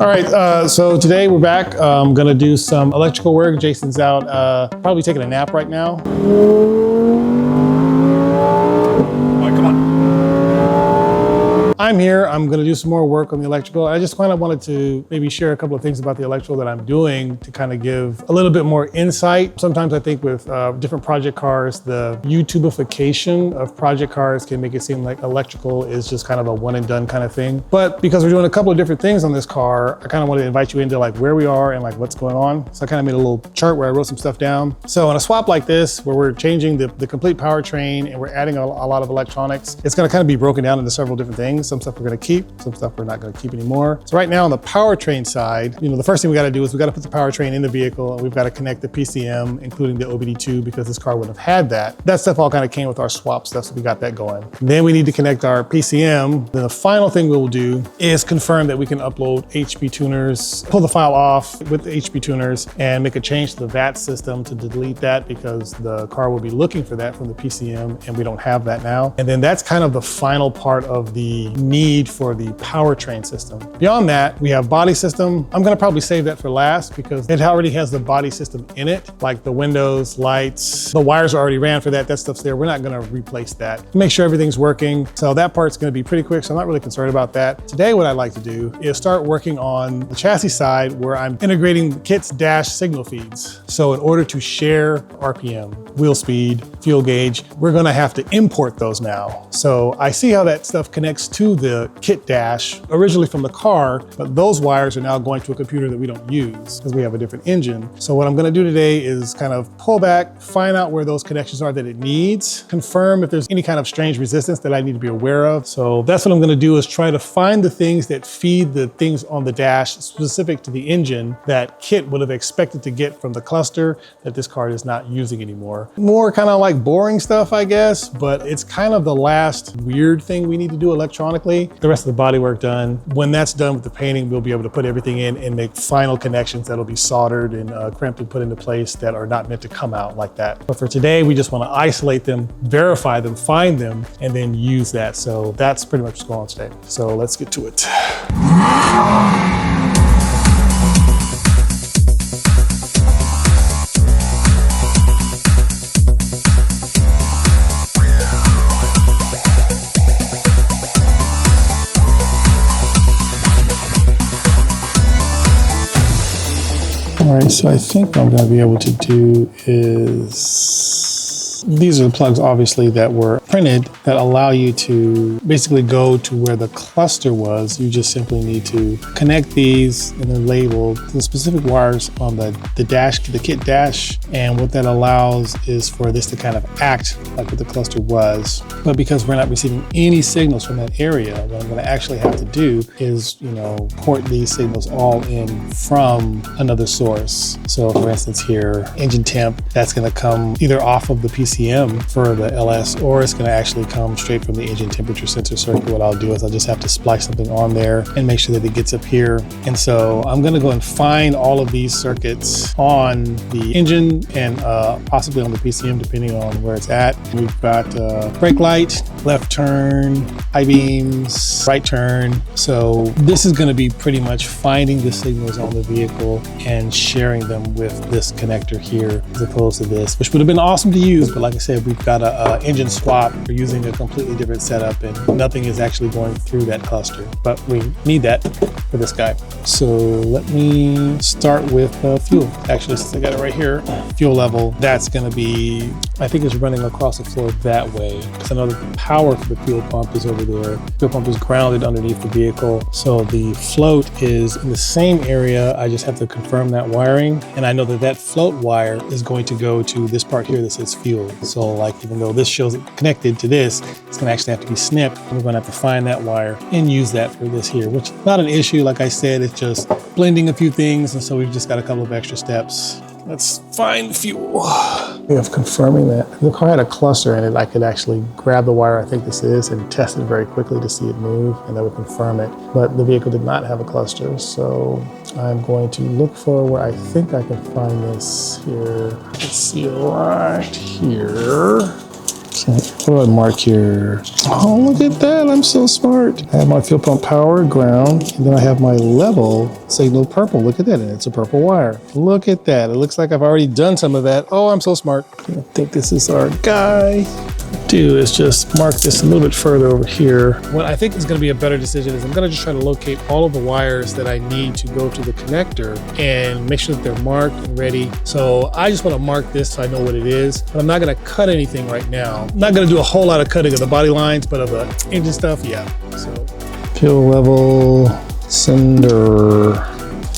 All right, so today we're back. I'm gonna do some electrical work. Jason's out, probably taking a nap right now. I'm here, I'm gonna do some more work on the electrical. I just kind of wanted to maybe share a couple of things about the electrical that I'm doing to kind of give a little bit more insight. Sometimes I think with different project cars, the YouTubeification of project cars can make it seem like electrical is just kind of a one and done kind of thing. But because we're doing a couple of different things on this car, I kind of want to invite you into like where we are and like what's going on. So I kind of made a little chart where I wrote some stuff down. So on a swap like this, where we're changing the complete powertrain and we're adding a lot of electronics, it's gonna kind of be broken down into several different things. Some stuff we're gonna keep, some stuff we're not gonna keep anymore. So right now on the powertrain side, the first thing we gotta do is we gotta put the powertrain in the vehicle and we've gotta connect the PCM, including the OBD2, because this car wouldn't have had that. That stuff all kind of came with our swap stuff, so we got that going. Then we need to connect our PCM. Then the final thing we'll do is confirm that we can upload HP tuners, pull the file off with the HP tuners and make a change to the VAT system to delete that because the car will be looking for that from the PCM and we don't have that now. And then that's kind of the final part of the need for the powertrain system. Beyond that, we have body system. I'm gonna probably save that for last because it already has the body system in it, like the windows, lights, the wires are already ran for that stuff's there. We're not gonna replace that. Make sure everything's working. So that part's gonna be pretty quick, so I'm not really concerned about that. Today, what I'd like to do is start working on the chassis side where I'm integrating KITT's dash signal feeds. So in order to share RPM, wheel speed, fuel gauge, we're gonna have to import those now. So I see how that stuff connects to the KITT dash originally from the car, but those wires are now going to a computer that we don't use because we have a different engine. So what I'm gonna do today is kind of pull back, find out where those connections are that it needs, confirm if there's any kind of strange resistance that I need to be aware of. So that's what I'm gonna do, is try to find the things that feed the things on the dash specific to the engine that KITT would have expected to get from the cluster that this car is not using anymore. More kind of like boring stuff, I guess, but it's kind of the last weird thing we need to do electronically. The rest of the bodywork done. When that's done with the painting, we'll be able to put everything in and make final connections that'll be soldered and crimped and put into place that are not meant to come out like that. But for today, we just want to isolate them, verify them, find them, and then use that. So that's pretty much what's going on today. So let's get to it. All right, so I think what I'm gonna be able to do is, these are the plugs obviously that were printed that allow you to basically go to where the cluster was. You just simply need to connect these and they're labeled the specific wires on the dash, the KITT dash. And what that allows is for this to kind of act like what the cluster was. But because we're not receiving any signals from that area, what I'm gonna actually have to do is, port these signals all in from another source. So for instance here, engine temp, that's gonna come either off of the PCM for the LS, or it's gonna actually come straight from the engine temperature sensor circuit. What I'll do is I'll just have to splice something on there and make sure that it gets up here. And so I'm gonna go and find all of these circuits on the engine and possibly on the PCM, depending on where it's at. We've got brake light, left turn, high beams, right turn. So this is gonna be pretty much finding the signals on the vehicle and sharing them with this connector here, as opposed to this, which would have been awesome to use. But like I said, we've got a engine swap. We're using a completely different setup and nothing is actually going through that cluster, but we need that for this guy. So let me start with fuel. Actually, since I got it right here, fuel level, that's gonna be, I think it's running across the floor that way, because I know the power for the fuel pump is over there. The fuel pump is grounded underneath the vehicle. So the float is in the same area. I just have to confirm that wiring. And I know that that float wire is going to go to this part here that says fuel. So like, even though this shows it connected to this, it's gonna actually have to be snipped. We're gonna have to find that wire and use that for this here, which is not an issue. Like I said, it's just blending a few things. And so we've just got a couple of extra steps. Let's find fuel. We have confirming that the car had a cluster in it. I could actually grab the wire I think this is and test it very quickly to see it move, and that would confirm it. But the vehicle did not have a cluster, so I'm going to look for where I think I can find this here. Let's see, right here. So what do I mark here? Oh, look at that, I'm so smart. I have my fuel pump power, ground, and then I have my level signal purple. Look at that, and it's a purple wire. Look at that, it looks like I've already done some of that. Oh, I'm so smart. I think this is our guy. Do is just mark this a little bit further over here. What I think is going to be a better decision is I'm going to just try to locate all of the wires that I need to go to the connector and make sure that they're marked and ready. So I just want to mark this so I know what it is, but I'm not going to cut anything right now. I'm not going to do a whole lot of cutting of the body lines, but of the engine stuff, yeah. So fuel level, sender.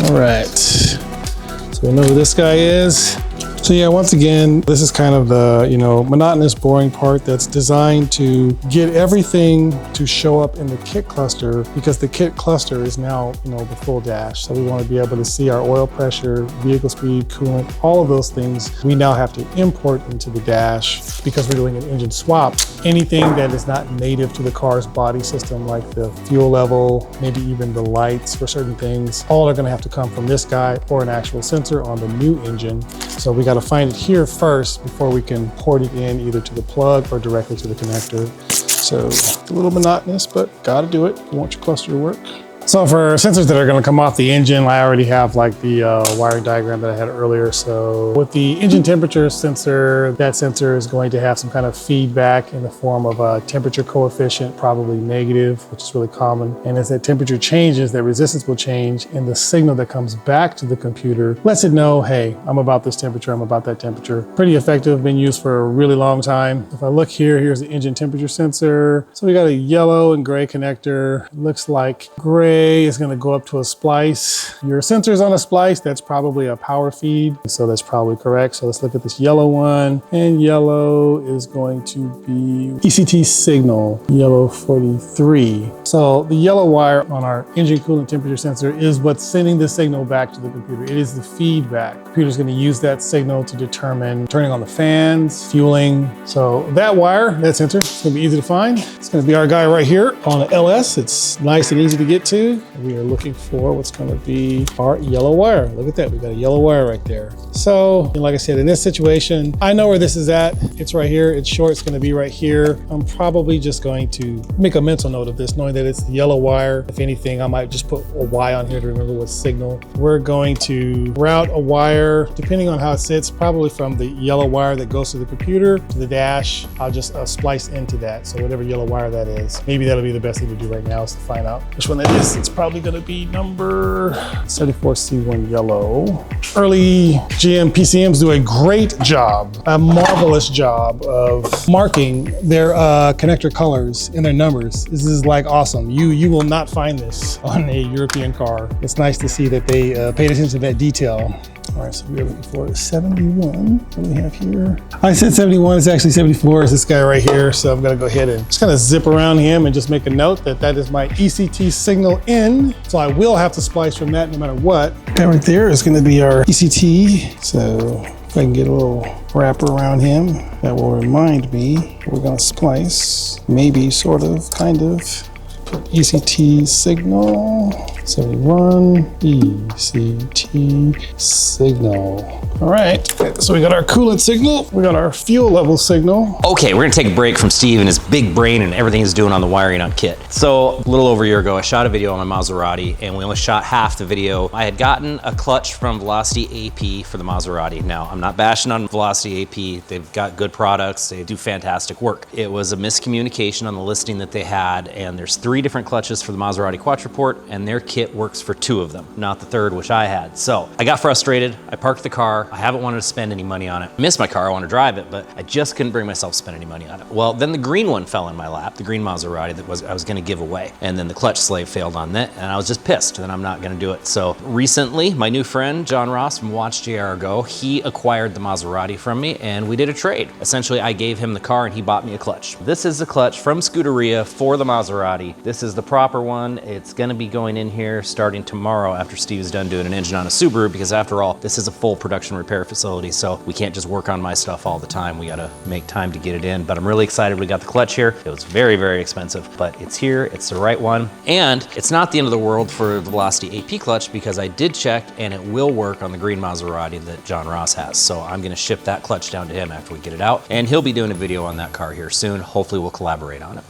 All right. So we know who this guy is. So yeah, once again, this is kind of the, monotonous, boring part that's designed to get everything to show up in the kit cluster, because the kit cluster is now, the full dash. So we want to be able to see our oil pressure, vehicle speed, coolant, all of those things we now have to import into the dash because we're doing an engine swap. Anything that is not native to the car's body system, like the fuel level, maybe even the lights for certain things, all are going to have to come from this guy or an actual sensor on the new engine. So we got to find it here first before we can port it in either to the plug or directly to the connector. So a little monotonous, but got to do it. You want your cluster to work. So for sensors that are going to come off the engine, I already have like the wiring diagram that I had earlier. So with the engine temperature sensor, that sensor is going to have some kind of feedback in the form of a temperature coefficient, probably negative, which is really common. And as that temperature changes, that resistance will change, and the signal that comes back to the computer lets it know, hey, I'm about this temperature, I'm about that temperature. Pretty effective, been used for a really long time. If I look here, here's the engine temperature sensor. So we got a yellow and gray connector. It looks like gray is going to go up to a splice. Your sensor is on a splice, that's probably a power feed, so that's probably correct. So let's look at this yellow one, and yellow is going to be ECT signal, yellow 43. So the yellow wire on our engine coolant temperature sensor is what's sending the signal back to the computer. It is the feedback. The computer's going to use that signal to determine turning on the fans, fueling. So that wire, that sensor, it's going to be easy to find. It's going to be our guy right here on the LS. It's nice and easy to get to. We are looking for what's going to be our yellow wire. Look at that, we got a yellow wire right there. So like I said, in this situation, I know where this is at. It's right here, it's short, it's going to be right here. I'm probably just going to make a mental note of this, knowing that it's the yellow wire. If anything, I might just put a Y on here to remember what signal. We're going to route a wire, depending on how it sits, probably from the yellow wire that goes to the computer to the dash. I'll just splice into that. So whatever yellow wire that is, maybe that'll be the best thing to do right now, is to find out which one that is. It's probably going to be number 74C1 yellow. Early GM PCMs do a great job, a marvelous job of marking their connector colors and their numbers. This is like awesome. You will not find this on a European car. It's nice to see that they paid attention to that detail. All right, so we're looking for 71. What do we have here? I said 71, it's actually 74. It's this guy right here. So I'm gonna go ahead and just kind of zip around him and just make a note that that is my ECT signal in. So I will have to splice from that no matter what. That right there is gonna be our ECT. So if I can get a little wrapper around him, that will remind me we're gonna splice, maybe, sort of, kind of. Put ECT signal, 71, ECT signal. All right, so we got our coolant signal, we got our fuel level signal. Okay, we're gonna take a break from Steve and his big brain and everything he's doing on the wiring on KITT. So a little over a year ago, I shot a video on my Maserati, and we only shot half the video. I had gotten a clutch from Velocity AP for the Maserati. Now, I'm not bashing on Velocity AP. They've got good products. They do fantastic work. It was a miscommunication on the listing that they had, and there's 3 different clutches for the Maserati Quattraport, and their kit works for 2 of them, not the 3rd, which I had. So I got frustrated. I parked the car. I haven't wanted to spend any money on it. I miss my car, I want to drive it, but I just couldn't bring myself to spend any money on it. Well, then the green one fell in my lap, the green Maserati that I was going to give away. And then the clutch slave failed on that, and I was just pissed that I'm not going to do it. So recently, my new friend, John Ross from Watch JR Go, he acquired the Maserati from me, and we did a trade. Essentially, I gave him the car, and he bought me a clutch. This is the clutch from Scuderia for the Maserati. This is the proper one. It's going to be going in here here starting tomorrow after Steve is done doing an engine on a Subaru, because after all, this is a full production repair facility, so we can't just work on my stuff all the time. We gotta make time to get it in, but I'm really excited we got the clutch here. It was very, very expensive, but it's here, it's the right one. And it's not the end of the world for the Velocity AP clutch, because I did check and it will work on the green Maserati that John Ross has. So I'm gonna ship that clutch down to him after we get it out, and he'll be doing a video on that car here soon. Hopefully we'll collaborate on it.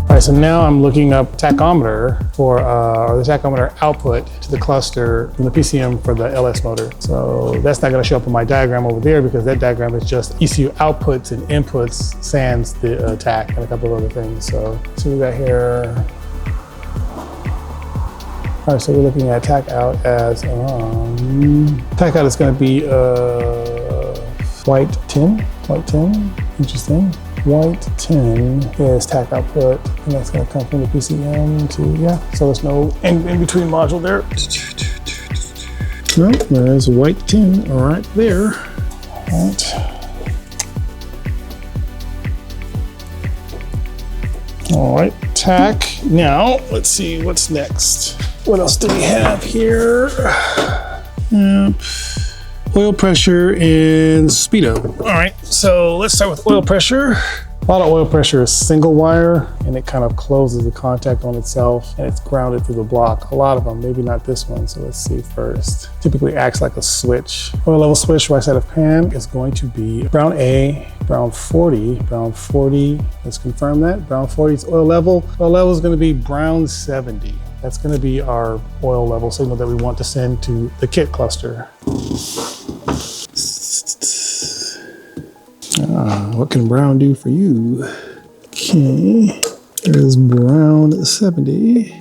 All right, so now I'm looking up tachometer for, or the tachometer output to the cluster from the PCM for the LS motor. So that's not gonna show up in my diagram over there, because that diagram is just ECU outputs and inputs sans the tach and a couple of other things. So we got here. All right, so we're looking at tach out as, tach out is gonna be white tin, interesting. White tin is tach output, and that's gonna come from the PCM to, yeah, so there's no in between module there. No, there's white tin right there. All right. All right, tach. Now, let's see what's next. What else do we have here? Yep. Oil pressure and speedo. All right, so let's start with oil pressure. A lot of oil pressure is single wire, and it kind of closes the contact on itself, and it's grounded through the block. A lot of them, maybe not this one, so let's see first. Typically acts like a switch. Oil level switch, right side of pan, is going to be brown A, brown 40, let's confirm that. Brown 40 is oil level. Oil level is gonna be brown 70. That's gonna be our oil level signal that we want to send to the KITT cluster. What can brown do for you? Okay, there's brown 70.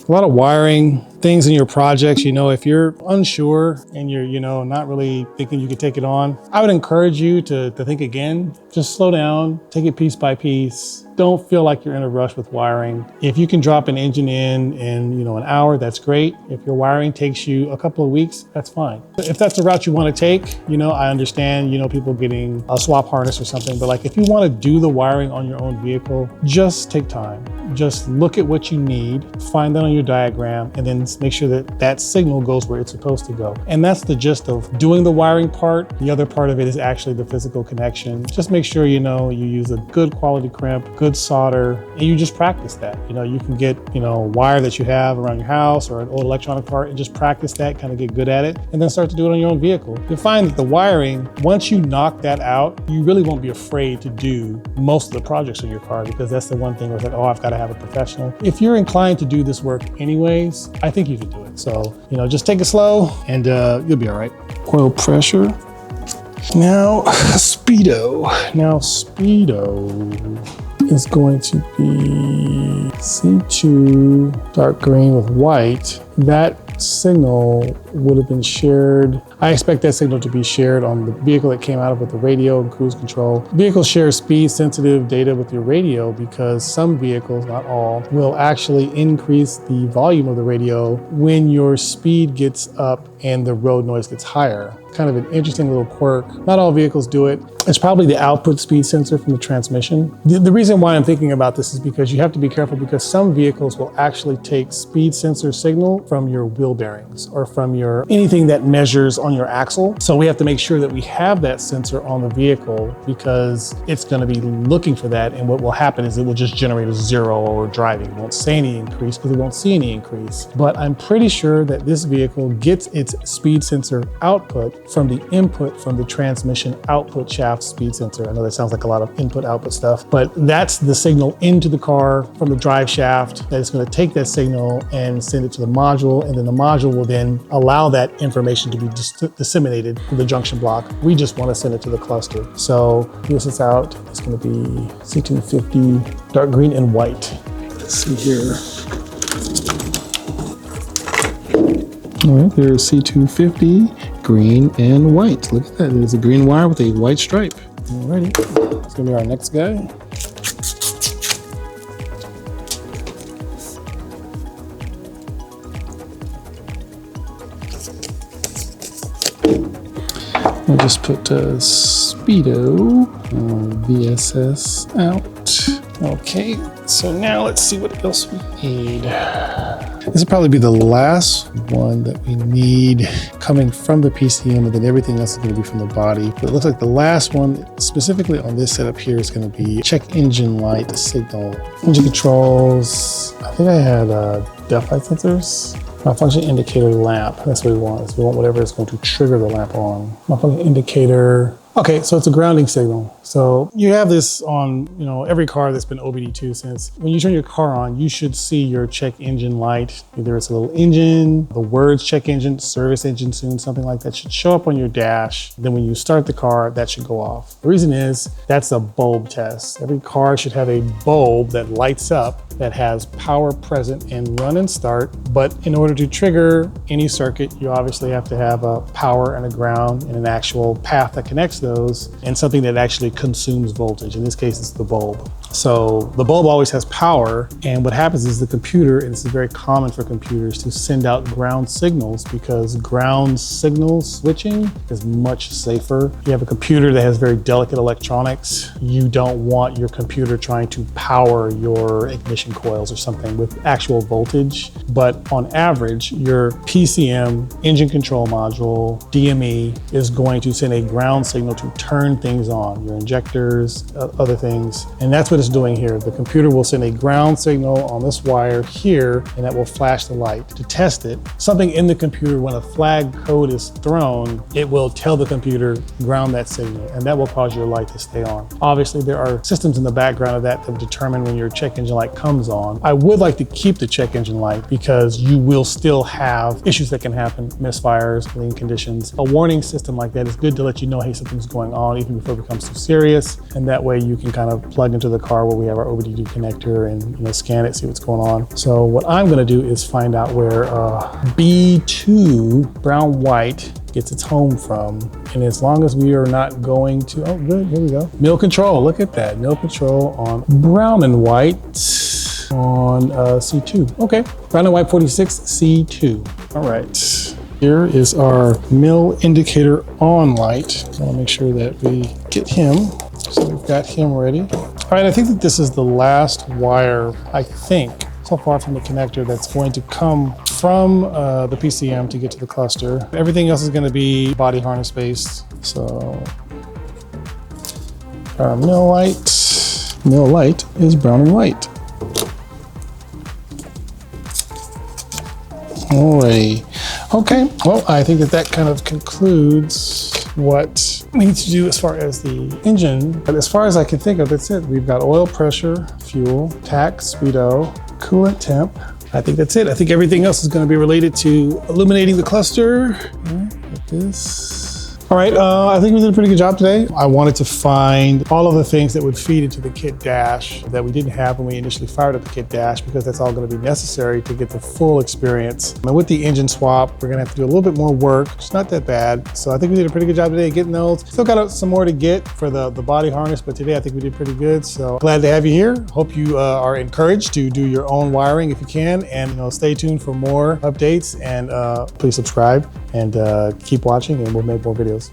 A lot of wiring, things in your projects, if you're unsure and you're, not really thinking you could take it on, I would encourage you to think again. Just slow down, take it piece by piece. Don't feel like you're in a rush with wiring. If you can drop an engine in an hour, that's great. If your wiring takes you a couple of weeks, that's fine. If that's the route you want to take, I understand, people getting a swap harness or something, but like if you want to do the wiring on your own vehicle, just take time. Just look at what you need, find that on your diagram, and then make sure that that signal goes where it's supposed to go. And that's the gist of doing the wiring part. The other part of it is actually the physical connection. Just make sure, you use a good quality crimp, good solder, and you just practice that. You can get, wire that you have around your house or an old electronic part and just practice that, kind of get good at it, and then start to do it on your own vehicle. You'll find that the wiring, once you knock that out, you really won't be afraid to do most of the projects on your car, because that's the one thing where it's like, oh, I've got to have a professional. If you're inclined to do this work anyways, I think you can do it. So, just take it slow and you'll be all right. Oil pressure. Now, speedo. Is going to be C2 dark green with white. That signal would have been shared. I expect that signal to be shared on the vehicle that came out of with the radio and cruise control. Vehicles share speed sensitive data with your radio because some vehicles, not all, will actually increase the volume of the radio when your speed gets up and the road noise gets higher. Kind of an interesting little quirk. Not all vehicles do it. It's probably the output speed sensor from the transmission. The reason why I'm thinking about this is because you have to be careful, because some vehicles will actually take speed sensor signal from your wheel bearings or from your anything that measures on your axle. So we have to make sure that we have that sensor on the vehicle, because it's going to be looking for that, and what will happen is it will just generate a zero or driving. It won't say any increase because it won't see any increase. But I'm pretty sure that this vehicle gets its speed sensor output from the input from the transmission output shaft speed sensor. I know that sounds like a lot of input output stuff, but that's the signal into the car from the drive shaft that is going to take that signal and send it to the module, and then the module will then allow that information to be disseminated to the junction block. We just want to send it to the cluster. So this is out. It's going to be C250 dark green and white. Let's see here. All right, there's C250 green and white. Look at that. There's a green wire with a white stripe. Alrighty, it's gonna be our next guy. I'll just put speedo, VSS out. Okay, so now let's see what else we need. This will probably be the last one that we need coming from the PCM, and then everything else is going to be from the body. But it looks like the last one, specifically on this setup here, is going to be check engine light signal. Engine controls, I think I had depth light sensors. Malfunction indicator lamp, that's what we want. So we want whatever is going to trigger the lamp on. Malfunction indicator. Okay, so it's a grounding signal. So you have this on, every car that's been OBD2 since. When you turn your car on, you should see your check engine light. Either it's a little engine, the words check engine, service engine soon, something like that should show up on your dash. Then when you start the car, that should go off. The reason is that's a bulb test. Every car should have a bulb that lights up that has power present in run and start. But in order to trigger any circuit, you obviously have to have a power and a ground and an actual path that connects those, and something that actually consumes voltage. In this case, it's the bulb. So the bulb always has power, and what happens is the computer, and this is very common for computers, to send out ground signals, because ground signal switching is much safer. If you have a computer that has very delicate electronics, you don't want your computer trying to power your ignition coils or something with actual voltage. But on average, your PCM, engine control module, DME, is going to send a ground signal to turn things on, your injectors, other things. And that's what it's doing here. The computer will send a ground signal on this wire here, and that will flash the light. To test it, something in the computer, when a flag code is thrown, it will tell the computer, ground that signal, and that will cause your light to stay on. Obviously, there are systems in the background of that that determine when your check engine light comes on. I would like to keep the check engine light because you will still have issues that can happen, misfires, lean conditions. A warning system like that is good to let you know, hey, something's going on even before it becomes too serious. And that way you can kind of plug into the car where we have our OBD2 connector and scan it, see what's going on. So what I'm gonna do is find out where B2 brown white gets its home from. And as long as we are not going to, oh good, here we go. Mill control, look at that. Mill control on brown and white on C2. Okay, brown and white 46, C2. All right. Here is our mill indicator on light. I wanna make sure that we get him. So we've got him ready. All right, I think that this is the last wire, I think, so far from the connector that's going to come from the PCM to get to the cluster. Everything else is gonna be body harness based. So our mill light is brown and white. Alrighty. Okay, well, I think that kind of concludes what we need to do as far as the engine. But as far as I can think of, that's it. We've got oil pressure, fuel, Tach, speedo, coolant temp. I think that's it. I think everything else is going to be related to illuminating the cluster. Like this. All right, I think we did a pretty good job today. I wanted to find all of the things that would feed into the kit dash that we didn't have when we initially fired up the kit dash, because that's all going to be necessary to get the full experience. And with the engine swap, we're going to have to do a little bit more work. It's not that bad. So I think we did a pretty good job today getting those. Still got some more to get for the body harness, but today I think we did pretty good. So glad to have you here. Hope you are encouraged to do your own wiring if you can, and stay tuned for more updates, and please subscribe and keep watching, and we'll make more videos.